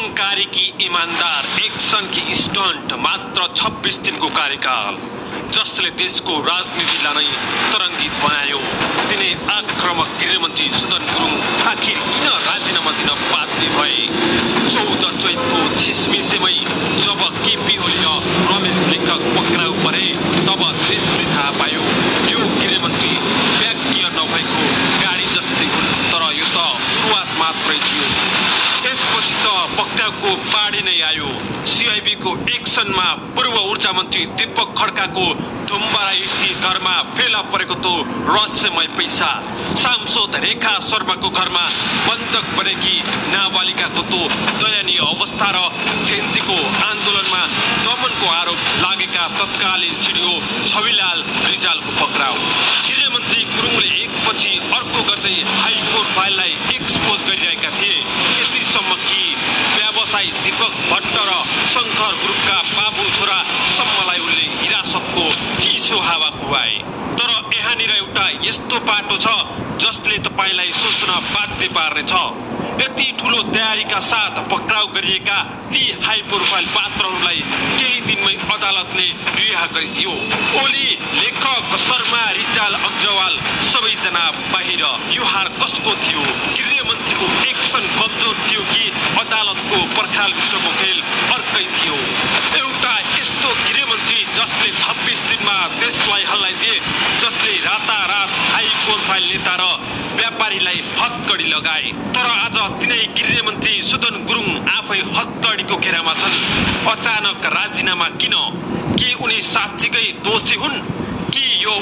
अहंकारी की ईमानदार एक्सन की स्टंट मात्र 26 दिनको कार्यकाल जसले देशको राजनीतिलाई नै तरङ्गित बनायो। तिनै आक्रामक गृहमन्त्री सुदन गुरुङ आखिर किन राजीनामा दिन बाध्य भए? 14 चैतको छिसमिसेमै जब केपी ओली र रमेश लेखक पक्राउ परे तब देशले थाहा पायो यो गृहमन्त्री व्याज्ञ नभएको गाडी जस्तै हुन्। तर यो त सुरुवात मात्रै थियो। यसपछि त पक्राउको पाडी नै आयो। सीआईबीको एक्सनमा पूर्व ऊर्जा मन्त्री दीपक खड्काको धुम्बारा स्थित घरमा फेला परेको तो रहस्यमय पैसा, सांसद रेखा शर्माको घरमा बन्धक बनेकी नाबालिकाको तो दयनीय अवस्था र जेन्जीको आन्दोलनमा दमनको आरोप लागेका तत्कालीन सिडिओ छविलाल रिजालको पक्राउ। गृहमन्त्री गुरुङले एकपछि अर्को गर्दै हाई प्रोफाइललाई एक्सपोज गरिरहेका थिए। यतिसम्म कि व्यवसायी दीपक भट्ट र शङ्कर ग्रुपका बाबु छोरा सम्मलाई उनले हिरासतको चिसो हावा खुवाए। तर यहाँनिर एउटा यस्तो पाटो छ जसले तपाईलाई सोच्न बाध्य पार्नेछ। यति ठुलो तयारीका साथ पक्राउ गरिएका ती हाई प्रोफाइल पात्रहरूलाई केही दिनमै अदालतले रिहा गरिदियो। ओली, लेखक, शर्मा, रिजाल, अग्रवाल सबैजना बाहिर। यो हार कसको थियो? गृहमन्त्रीको एक्सन कमजोर थियो कि अदालतको पर्खालभित्रको खेल अर्कै थियो? एउटा यस्तो गृहमन्त्री जसले 26 दिनमा देशलाई हल्लाइदिए, जसले रातारात हाई प्रोफाइल नेता र व्यापारीलाई हतकडी लगाए। तर आज तिनै गृहमन्त्री सुदन गुरुङ आफै हतकडीको घेरामा छन्। अचानक राजीनामा किन? के उनी साँच्चीकै दोषी हुन् कि यो